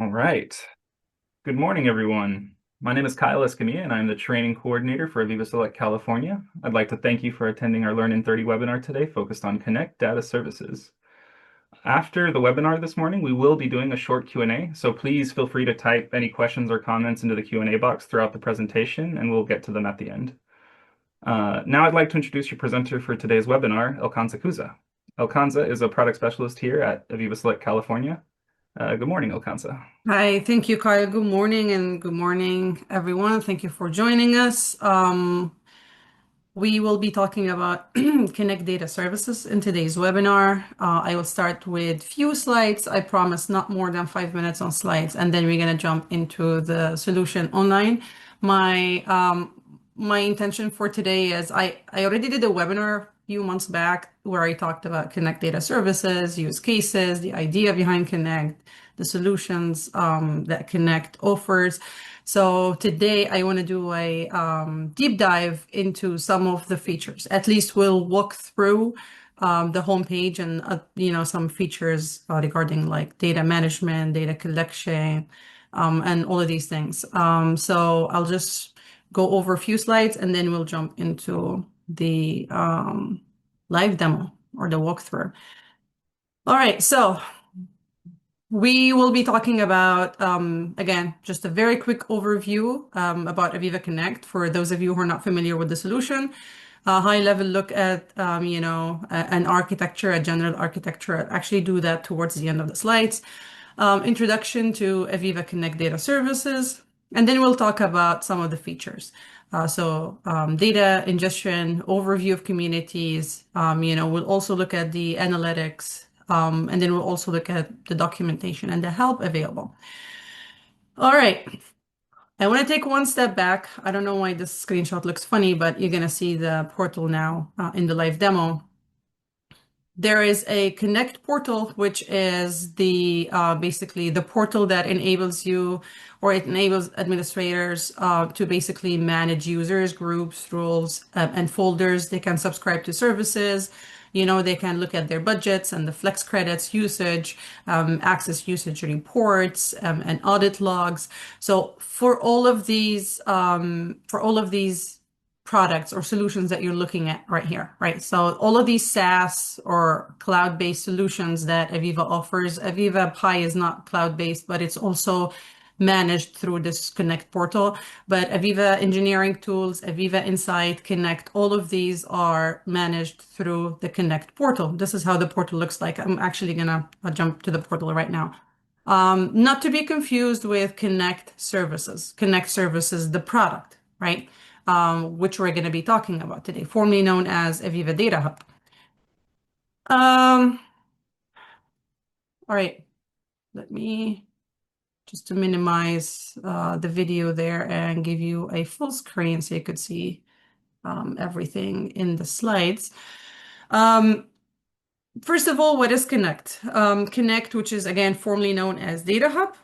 All right. Good morning, everyone. My name is Kyle Escamilla, and I'm the training coordinator for AVEVA Select California. I'd like to thank you for attending our Learn in 30 webinar today focused on Connect Data Services. After the webinar this morning, we will be doing a short Q&A, so please feel free to type any questions or comments into the Q&A box throughout the presentation, and we'll get to them at the end. Now I'd like to introduce your presenter for today's webinar, Elkanza Kuza. Elkanza is a product specialist here at AVEVA Select California. Good morning, Elkanza. Hi, thank you, Kyle. Good morning and good morning, everyone. Thank you for joining us. We will be talking about Connect Data Services in today's webinar. I will start with few slides. I promise not more than 5 minutes on slides, and then we're going to jump into the solution online. My intention for today is I already did a webinar a few months back where I talked about Connect Data Services, use cases, the idea behind Connect, the solutions that Connect offers. So today I want to do a deep dive into some of the features. At least we'll walk through the homepage and some features regarding like data management, data collection, and all of these things. So I'll just go over a few slides and then we'll jump into the live demo or the walkthrough. All right, so we will be talking about, again, just a very quick overview about AVEVA Connect for those of you who are not familiar with the solution. A high-level look at, an architecture, a general architecture. I'll actually do that towards the end of the slides. Introduction to AVEVA Connect Data Services, and then we'll talk about some of the features. Data ingestion, overview of communities. We'll also look at the analytics. And then we'll also look at the documentation and the help available. All right. I want to take one step back. I don't know why this screenshot looks funny, but you're going to see the portal now in the live demo. There is a Connect portal, which is the basically the portal that enables you, or it enables administrators to basically manage users, groups, roles, and folders. They can subscribe to services. They can look at their budgets and the flex credits usage, access usage reports, and audit logs. So for all of these products or solutions that you're looking at right here, right? So all of these SaaS or cloud-based solutions that AVEVA offers, AVEVA Pi is not cloud-based, but it's also managed through this Connect portal. But AVEVA Engineering Tools, AVEVA Insight, Connect, all of these are managed through the Connect portal. This is how the portal looks like. I'm actually gonna jump to the portal right now. Not to be confused with Connect Services. Connect Services, the product, right? Which we're going to be talking about today, formerly known as AVEVA Data Hub. All right, let me just to minimize the video there and give you a full screen so you could see everything in the slides. First of all, what is Connect? Connect, which is again formerly known as Data Hub.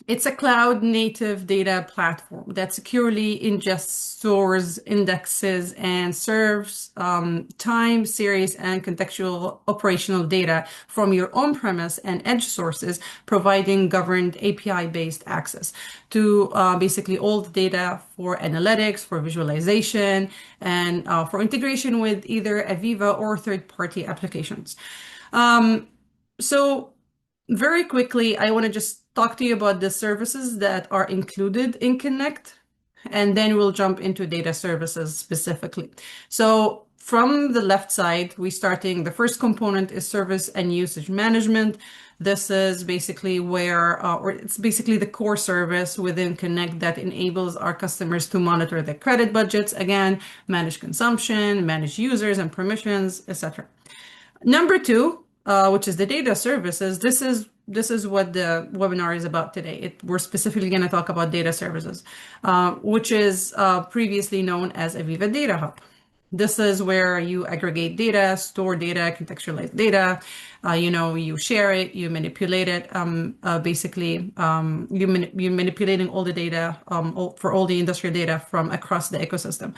It's a cloud-native data platform that securely ingests, stores, indexes, and serves time, series, and contextual operational data from your on-premise and edge sources, providing governed API-based access to basically all the data for analytics, for visualization, and for integration with either AVEVA or third-party applications. So very quickly, I want to just talk to you about the services that are included in Connect, and then we'll jump into data services specifically. So from the left side, the first component is service and usage management. This is basically or it's basically the core service within Connect that enables our customers to monitor their credit budgets, again, manage consumption, manage users and permissions, etc. Number two, which is the data services. This is what the webinar is about today. We're specifically going to talk about data services, which is previously known as AVEVA Data Hub. This is where you aggregate data, store data, contextualize data. You share it, you manipulate it. Basically, you're manipulating all the data for all the industrial data from across the ecosystem.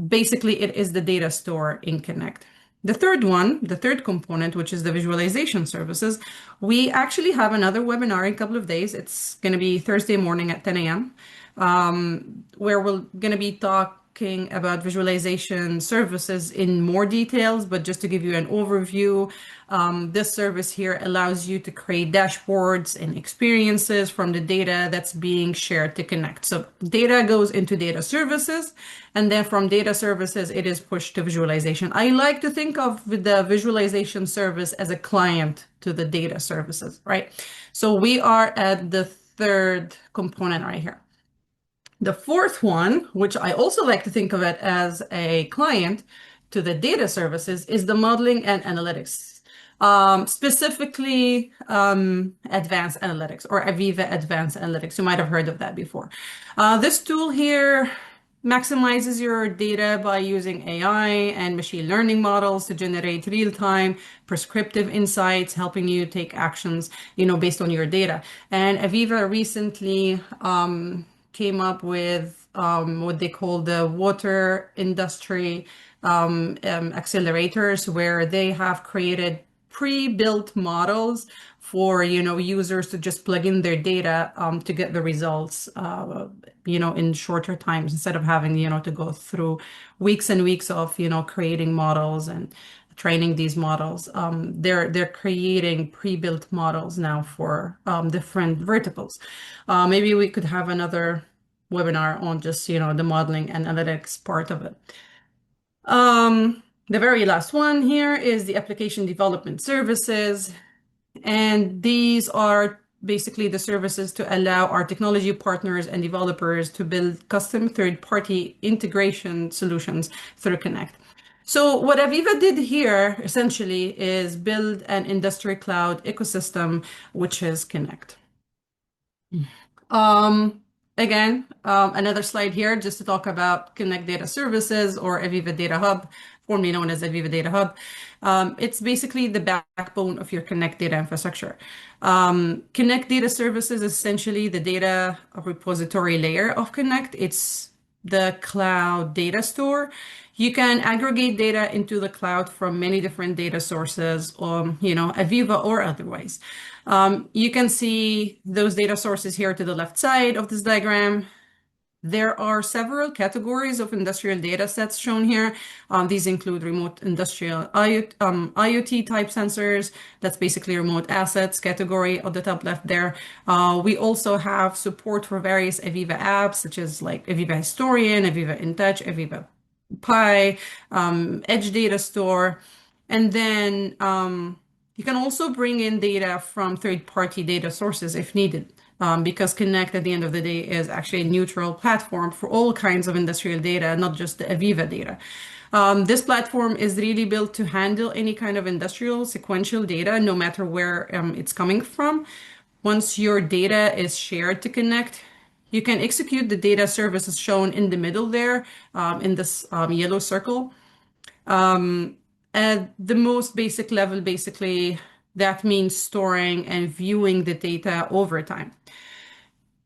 Basically, it is the data store in Connect. The third one, the third component, which is the visualization services, we actually have another webinar in a couple of days. It's going to be Thursday morning at 10 a.m., where we're going to be talking about visualization services in more details. But just to give you an overview, this service here allows you to create dashboards and experiences from the data that's being shared to Connect. So data goes into data services, and then from data services, it is pushed to visualization. I like to think of the visualization service as a client to the data services, right? So we are at the third component right here. The fourth one, which I also like to think of it as a client to the data services, is the modeling and analytics, specifically advanced analytics or AVEVA Advanced Analytics. You might have heard of that before. This tool here maximizes your data by using AI and machine learning models to generate real-time prescriptive insights, helping you take actions, based on your data. And AVEVA recently came up with what they call the water industry accelerators, where they have created pre-built models for users to just plug in their data to get the results in shorter times, instead of having to go through weeks and weeks of creating models and training these models. They're creating pre-built models now for different verticals. Maybe we could have another webinar on just the modeling and analytics part of it. The very last one here is the application development services. And these are basically the services to allow our technology partners and developers to build custom third-party integration solutions through Connect. So what AVEVA did here essentially is build an industry cloud ecosystem, which is Connect. Again, another slide here just to talk about Connect Data Services, or AVEVA Data Hub, formerly known as AVEVA Data Hub. It's basically the backbone of your Connect data infrastructure. Connect Data Services is essentially the data repository layer of Connect. It's the cloud data store. You can aggregate data into the cloud from many different data sources, AVEVA or otherwise. You can see those data sources here to the left side of this diagram. There are several categories of industrial data sets shown here. These include remote industrial IoT type sensors. That's basically remote assets category on the top left there. We also have support for various AVEVA apps, such as like AVEVA Historian, AVEVA InTouch, AVEVA Pi, Edge Data Store. And then you can also bring in data from third-party data sources if needed. Because Connect, at the end of the day, is actually a neutral platform for all kinds of industrial data, not just the AVEVA data. This platform is really built to handle any kind of industrial sequential data, no matter where it's coming from. Once your data is shared to Connect, you can execute the data services shown in the middle there, in this yellow circle. At the most basic level, basically, that means storing and viewing the data over time.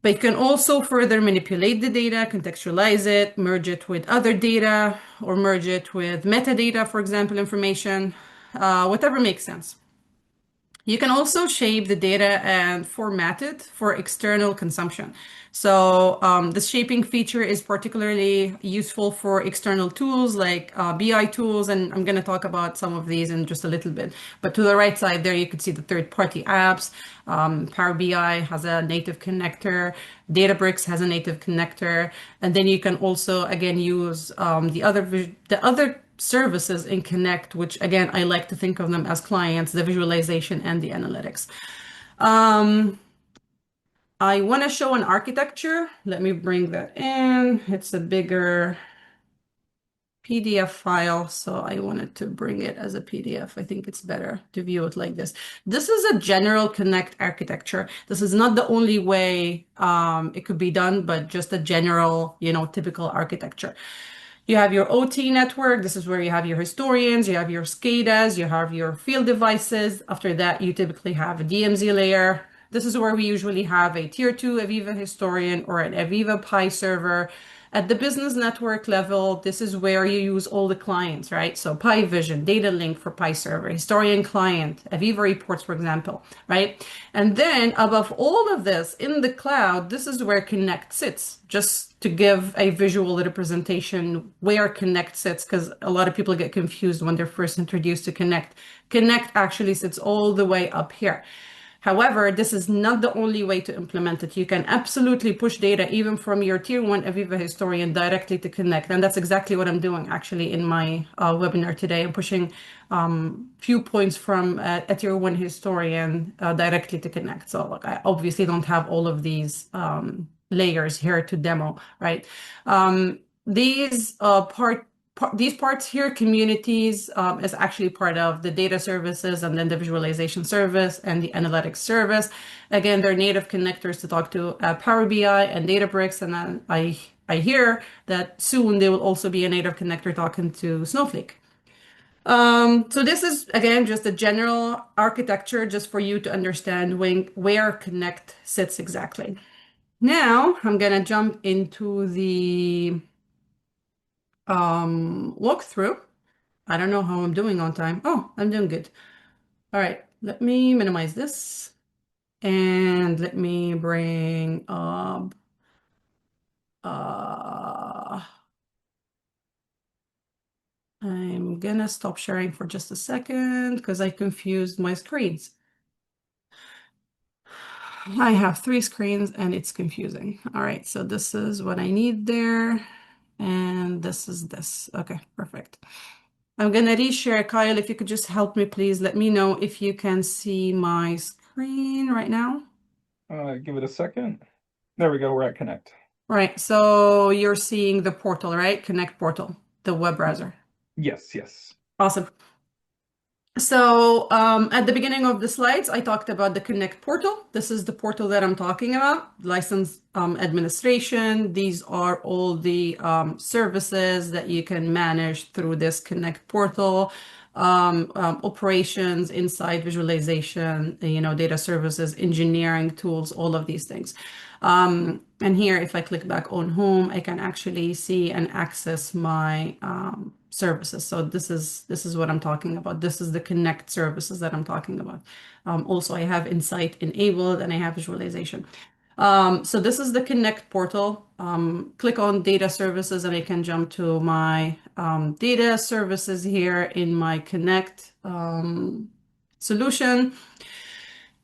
But you can also further manipulate the data, contextualize it, merge it with other data, or merge it with metadata, for example, information, whatever makes sense. You can also shape the data and format it for external consumption. So the shaping feature is particularly useful for external tools like BI tools, and I'm going to talk about some of these in just a little bit. But to the right side there, you can see the third-party apps. Power BI has a native connector. Databricks has a native connector. And then you can also, again, use the other services in Connect, which again, I like to think of them as clients, the visualization and the analytics. I want to show an architecture. Let me bring that in. It's a bigger PDF file, so I wanted to bring it as a PDF. I think it's better to view it like this. This is a general Connect architecture. This is not the only way it could be done, but just a general, typical architecture. You have your OT network. This is where you have your historians, you have your SCADAs, you have your field devices. After that, you typically have a DMZ layer. This is where we usually have a tier two AVEVA historian or an AVEVA Pi server. At the business network level, this is where you use all the clients, right? So Pi Vision, Data Link for Pi server, historian client, AVEVA reports, for example, right? And then above all of this in the cloud, this is where Connect sits, just to give a visual representation where Connect sits, because a lot of people get confused when they're first introduced to Connect. Connect actually sits all the way up here. However, this is not the only way to implement it. You can absolutely push data even from your tier one AVEVA historian directly to Connect. And that's exactly what I'm doing actually in my webinar today. I'm pushing few points from a tier one historian directly to Connect. So look, I obviously don't have all of these layers here to demo, right? These these parts here, communities, is actually part of the data services and then the visualization service and the analytics service. Again, they're native connectors to talk to Power BI and Databricks. And then I hear that soon they will also be a native connector talking to Snowflake. So this is, again, just a general architecture just for you to understand where Connect sits exactly. Now I'm going to jump into the walkthrough. I don't know how I'm doing on time. Oh, I'm doing good. All right, let me minimize this and let me bring up uh I'm gonna stop sharing for just a second because I confused my screens. I have three screens and it's confusing. All right, so this is what I need there. And this is this. Okay, perfect. I'm gonna reshare. Kyle, if you could just help me, please let me know if you can see my screen right now. Give it a second. There we go. We're at Connect. Right, so you're seeing the portal, right? Connect portal, the web browser. Yes, yes. Awesome. So at the beginning of the slides, I talked about the Connect portal. This is the portal that I'm talking about, license administration. These are all the services that you can manage through this Connect portal. Operations, insight, visualization, data services, engineering tools, all of these things. And here, if I click back on home, I can actually see and access my services. So this is what I'm talking about. This is the Connect services that I'm talking about. Also, I have Insight enabled and I have visualization. So this is the Connect portal. Click on data services and I can jump to my data services here in my Connect solution.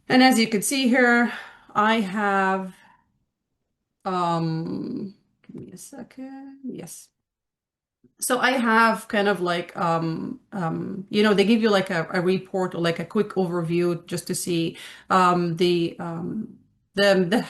And as you can see here, I have, give me a second. Yes. So I have kind of like, they give you like a report or like a quick overview just to see the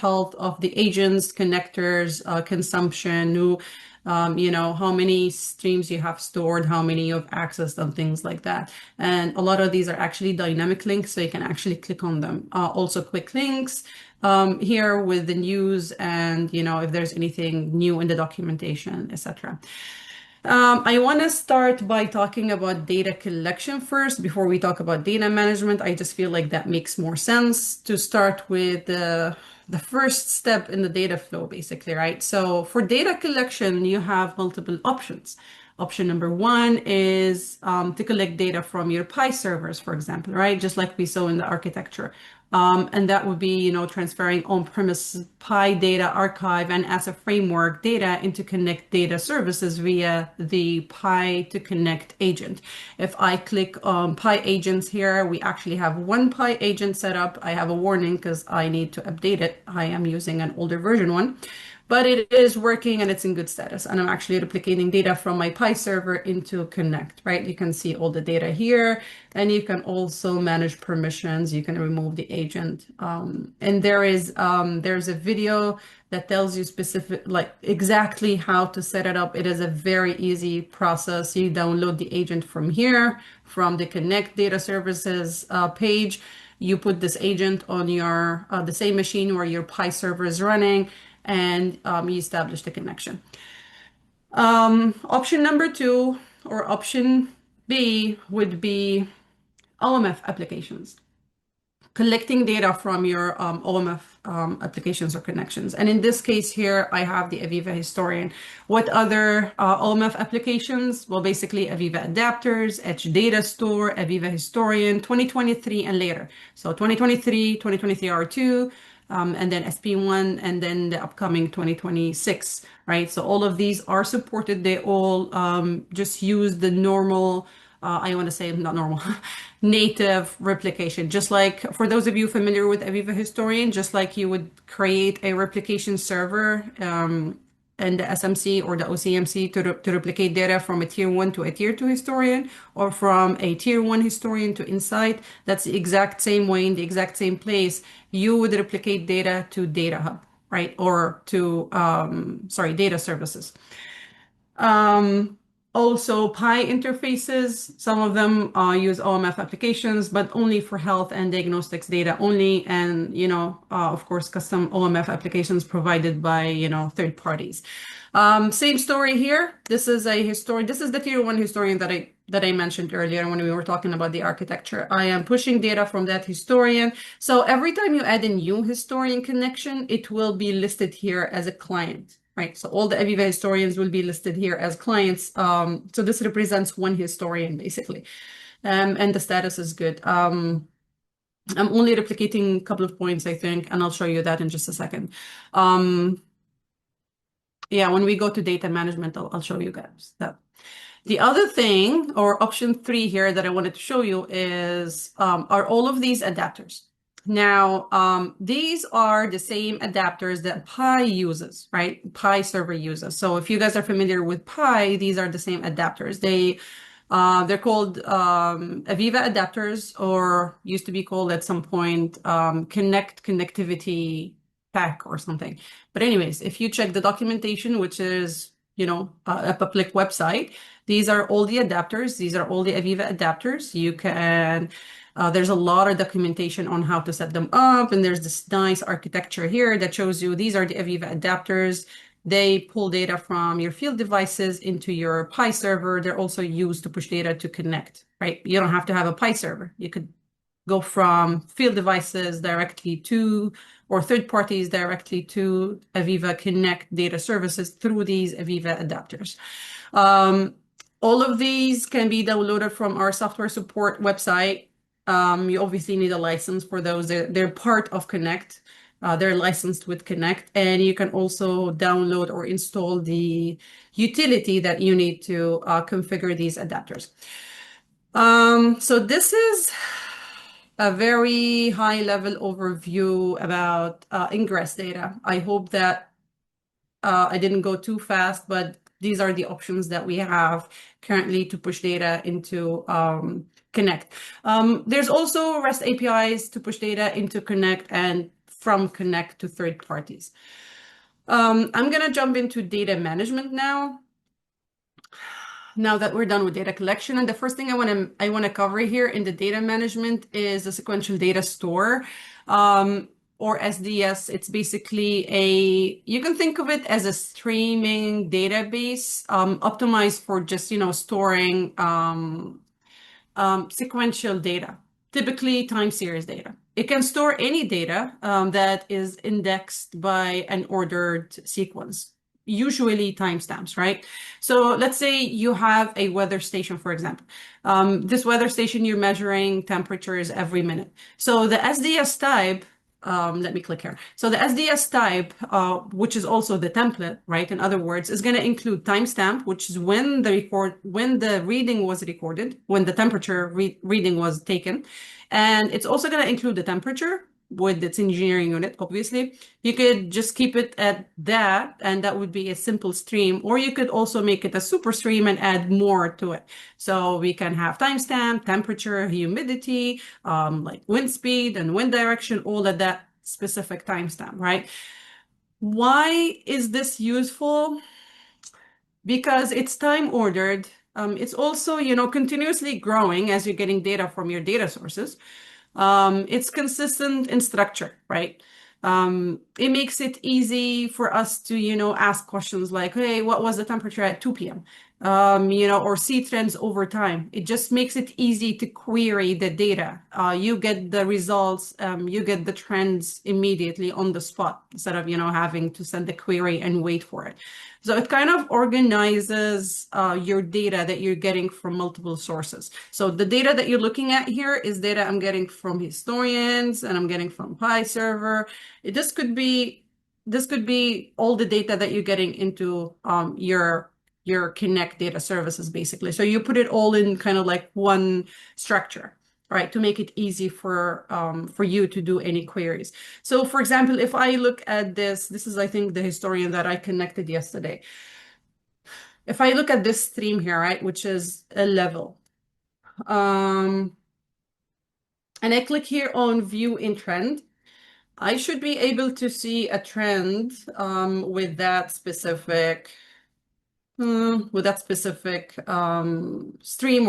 health of the agents, connectors, consumption, how many streams you have stored, how many you've accessed, and things like that. And a lot of these are actually dynamic links, so you can actually click on them. Also quick links here with the news and, if there's anything new in the documentation, etc. I want to start by talking about data collection first before we talk about data management. I just feel like that makes more sense to start with the first step in the data flow, basically, right? So for data collection, you have multiple options. Option number one is to collect data from your Pi servers, for example, right? Just like we saw in the architecture. And that would be, transferring on-premise Pi data archive and as a framework data into Connect Data Services via the Pi to Connect agent. If I click on Pi agents here, we actually have one Pi agent set up. I have a warning because I need to update it. I am using an older version one. But it is working and it's in good status. And I'm actually replicating data from my Pi server into Connect, right? You can see all the data here and you can also manage permissions. You can remove the agent. And there's a video that tells you like exactly how to set it up. It is a very easy process. You download the agent from here, from the Connect Data Services page. You put this agent on your the same machine where your Pi server is running and you establish the connection. Option number two or option B would be OMF applications. collecting data from your OMF applications or connections. And in this case here, I have the AVEVA Historian. What other OMF applications? Well, basically AVEVA adapters, Edge Data Store, AVEVA Historian, 2023 and later. So 2023, 2023 R2, and then SP1, and then the upcoming 2026, right? So all of these are supported. They all just use the normal, I want to say not normal, native replication. Just like for those of you familiar with AVEVA Historian, just like you would create a replication server and the SMC or the OCMC to replicate data from a tier 1 to a tier 2 historian, or from a tier 1 historian to Insight. That's the exact same way, in the exact same place you would replicate data to Data Hub, right? Or to, data services. Also, Pi interfaces, some of them use OMF applications, but only for health and diagnostics data only. And, of course, custom OMF applications provided by, third parties. Same story here. This is a historian. This is the tier 1 historian that I mentioned earlier when we were talking about the architecture. I am pushing data from that historian. So every time you add a new historian connection, it will be listed here as a client. Right, so all the AVEVA historians will be listed here as clients. So this represents one historian basically, and the status is good. I'm only replicating a couple of points, I think, and I'll show you that in just a second. Yeah, when we go to data management, I'll show you guys that. The other thing, or option 3 here that I wanted to show you is, are all of these adapters. Now, these are the same adapters that Pi uses, right? Pi server uses. So if you guys are familiar with Pi, these are the same adapters. They're called AVEVA adapters, or used to be called at some point connectivity pack or something. But anyways, if you check the documentation, which is, a public website, these are all the adapters. These are all the AVEVA adapters. You can, there's a lot of documentation on how to set them up. And there's this nice architecture here that shows you these are the AVEVA adapters. They pull data from your field devices into your Pi server. They're also used to push data to connect, right? You don't have to have a Pi server. You could go from field devices directly to, or third parties directly to AVEVA Connect Data Services through these AVEVA adapters. All of these can be downloaded from our software support website. You obviously need a license for those. They're part of Connect. They're licensed with Connect, and you can also download or install the utility that you need to configure these adapters. So this is a very high-level overview about ingress data. I hope that I didn't go too fast, but these are the options that we have currently to push data into Connect. There's also REST APIs to push data into Connect and from Connect to third parties. I'm going to jump into data management now that we're done with data collection. And the first thing I want to cover here in the data management is the sequential data store, or SDS. It's basically you can think of it as a streaming database, optimized for just, storing sequential data, typically time series data. It can store any data that is indexed by an ordered sequence, usually timestamps, right? So let's say you have a weather station, for example. This weather station, you're measuring temperatures every minute. So the SDS type, let me click here. So the SDS type, which is also the template, right? In other words, is going to include timestamp, which is when the reading was recorded, when the temperature reading was taken. And it's also going to include the temperature with its engineering unit, obviously. You could just keep it at that, and that would be a simple stream, or you could also make it a super stream and add more to it. So we can have timestamp, temperature, humidity, like wind speed and wind direction, all at that specific timestamp, right? Why is this useful? Because it's time ordered. It's also, continuously growing as you're getting data from your data sources. It's consistent in structure, right? It makes it easy for us to, ask questions like, hey, what was the temperature at 2 p.m.? or see trends over time. It just makes it easy to query the data. You get the results, you get the trends immediately on the spot instead of, having to send the query and wait for it. So it kind of organizes your data that you're getting from multiple sources. So the data that you're looking at here is data I'm getting from historians and I'm getting from PyServer. This could be all the data that you're getting into your Connect data services, basically. So you put it all in kind of like one structure, right, to make it easy for you to do any queries. So for example, if I look at this is, I think, the historian that I connected yesterday. If I look at this stream here, right, which is a level, and I click here on view in trend, I should be able to see a trend with that specific stream or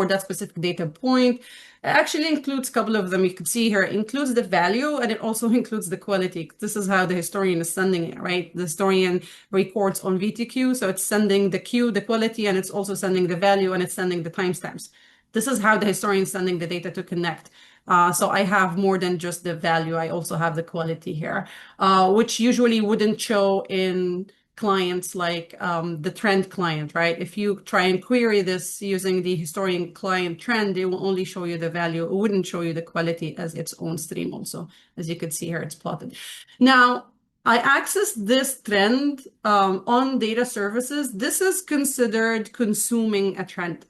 that specific data point. It actually includes a couple of them. You can see here, it includes the value and it also includes the quality. This is how the historian is sending it, right? The historian records on VTQ, so it's sending the Q, the quality, and it's also sending the value and it's sending the timestamps. This is how the historian is sending the data to Connect. So I have more than just the value. I also have the quality here, which usually wouldn't show in clients like the trend client, right? If you try and query this using the historian client trend, it will only show you the value. It wouldn't show you the quality as its own stream also. As you can see here, it's plotted. Now, I access this trend on data services. This is considered consuming a trend.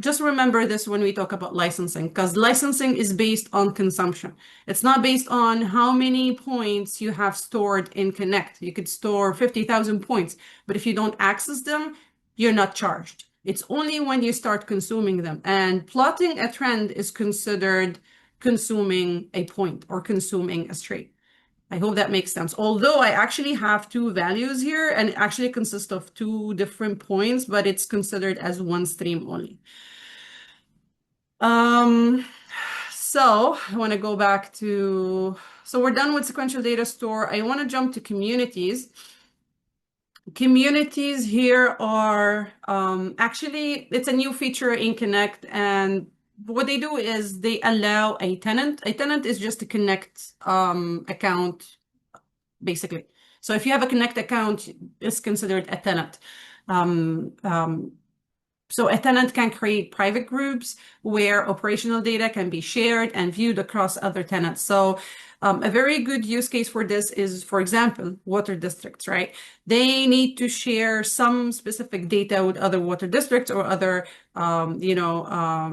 Just remember this when we talk about licensing, because licensing is based on consumption. It's not based on how many points you have stored in Connect. You could store 50,000 points, but if you don't access them, you're not charged. It's only when you start consuming them. And plotting a trend is considered consuming a point or consuming a string. I hope that makes sense. Although I actually have two values here and it actually consists of two different points, but it's considered as one stream only. So I want to go back to, so we're done with sequential data store. I want to jump to communities. Communities here are actually, it's a new feature in Connect, and what they do is they allow a tenant. A tenant is just a Connect account, basically. So if you have a Connect account, it's considered a tenant. So a tenant can create private groups where operational data can be shared and viewed across other tenants. So a very good use case for this is, for example, water districts, right? They need to share some specific data with other water districts or other,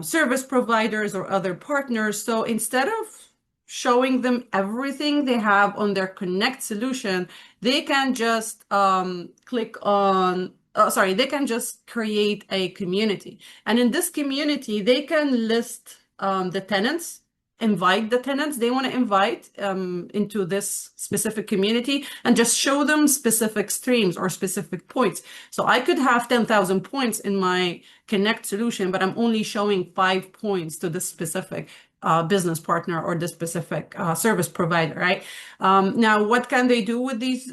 service providers or other partners. So instead of showing them everything they have on their Connect solution, they can just they can just create a community. And in this community, they can list the tenants, invite the tenants they want to invite into this specific community, and just show them specific streams or specific points. So I could have 10,000 points in my Connect solution, but I'm only showing 5 points to this specific business partner or the specific service provider, right? Now, what can they do with these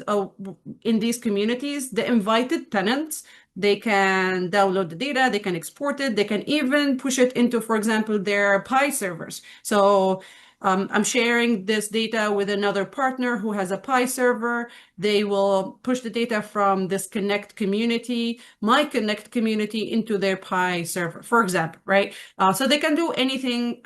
in these communities? The invited tenants, they can download the data, they can export it, they can even push it into, for example, their Pi servers. So I'm sharing this data with another partner who has a Pi server. They will push the data from this Connect community, my Connect community, into their Pi server, for example, right? So they can do anything,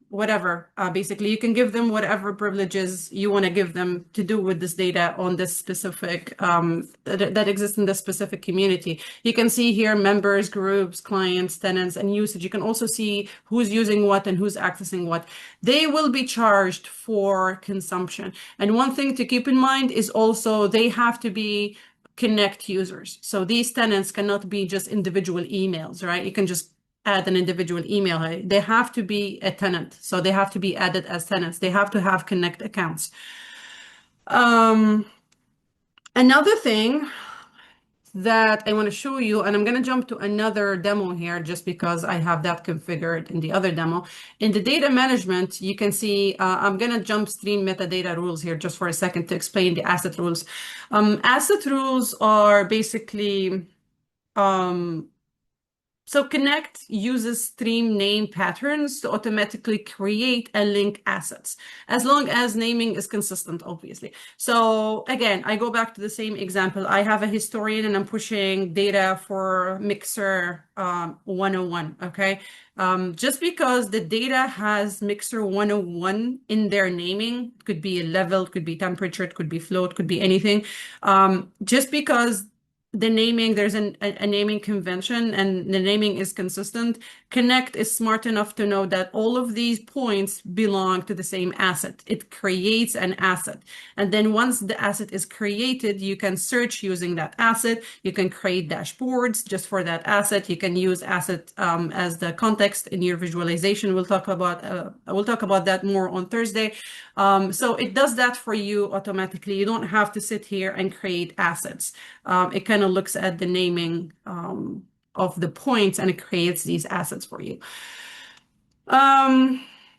whatever. Basically, you can give them whatever privileges you want to give them to do with this data on this specific, that exists in this specific community. You can see here members, groups, clients, tenants, and usage. You can also see who's using what and who's accessing what. They will be charged for consumption. And one thing to keep in mind is also they have to be Connect users. So these tenants cannot be just individual emails, right? You can just add an individual email. They have to be a tenant. So they have to be added as tenants. They have to have Connect accounts. Another thing that I want to show you, and I'm going to jump to another demo here just because I have that configured in the other demo. In the data management, you can see, I'm going to jump stream metadata rules here just for a second to explain the asset rules. Asset rules are basically So Connect uses stream name patterns to automatically create and link assets, as long as naming is consistent, obviously. So again, I go back to the same example. I have a historian and I'm pushing data for Mixer 101, okay? Just because the data has Mixer 101 in their naming, could be a level, could be temperature, it could be float, could be anything. Just because the naming, there's a naming convention and the naming is consistent. Connect is smart enough to know that all of these points belong to the same asset. It creates an asset. And then once the asset is created, you can search using that asset. You can create dashboards just for that asset. You can use asset as the context in your visualization. We'll talk about that more on Thursday. So it does that for you automatically. You don't have to sit here and create assets. It kind of looks at the naming of the points and it creates these assets for you.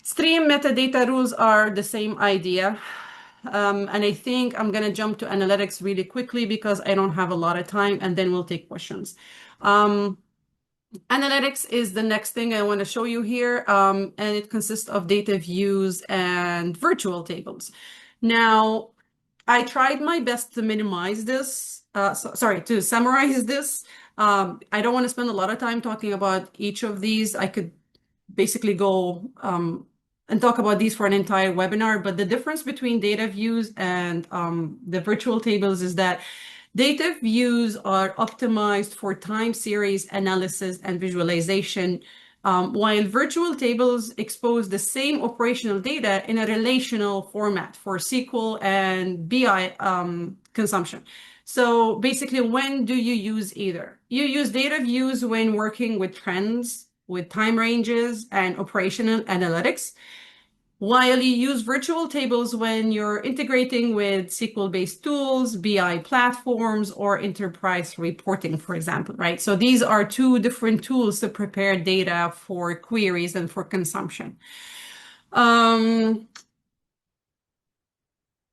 Stream metadata rules are the same idea. And I think I'm going to jump to analytics really quickly because I don't have a lot of time, and then we'll take questions. Analytics is the next thing I want to show you here, and it consists of data views and virtual tables. Now, I tried my best to minimize this, to summarize this. I don't want to spend a lot of time talking about each of these. I could basically go and talk about these for an entire webinar, but the difference between data views and the virtual tables is that data views are optimized for time series analysis and visualization, while virtual tables expose the same operational data in a relational format for SQL and BI consumption. So basically, when do you use either? You use data views when working with trends, with time ranges, and operational analytics, while you use virtual tables when you're integrating with SQL-based tools, BI platforms, or enterprise reporting, for example, right? So these are two different tools to prepare data for queries and for consumption.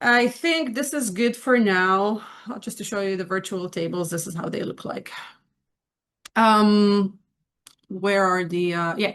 I think this is good for now. Just to show you the virtual tables, this is how they look like. Where are the, yeah.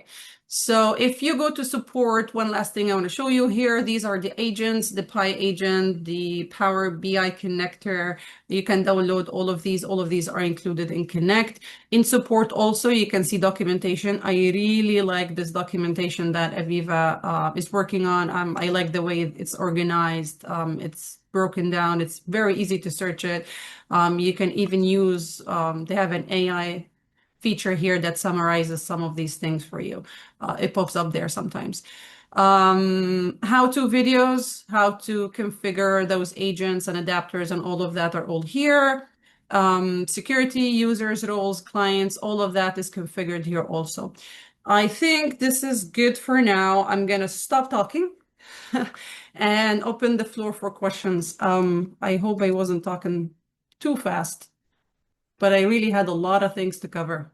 So if you go to support, one last thing I want to show you here, these are the agents, the Pi agent, the Power BI connector. You can download all of these. All of these are included in Connect. In support also, you can see documentation. I really like this documentation that AVEVA is working on. I like the way it's organized. It's broken down. It's very easy to search it. You can even use, they have an AI feature here that summarizes some of these things for you. It pops up there sometimes. How-to videos, how to configure those agents and adapters and all of that are all here. Security, users, roles, clients, all of that is configured here also. I think this is good for now. I'm going to stop talking and open the floor for questions. I hope I wasn't talking too fast, but I really had a lot of things to cover.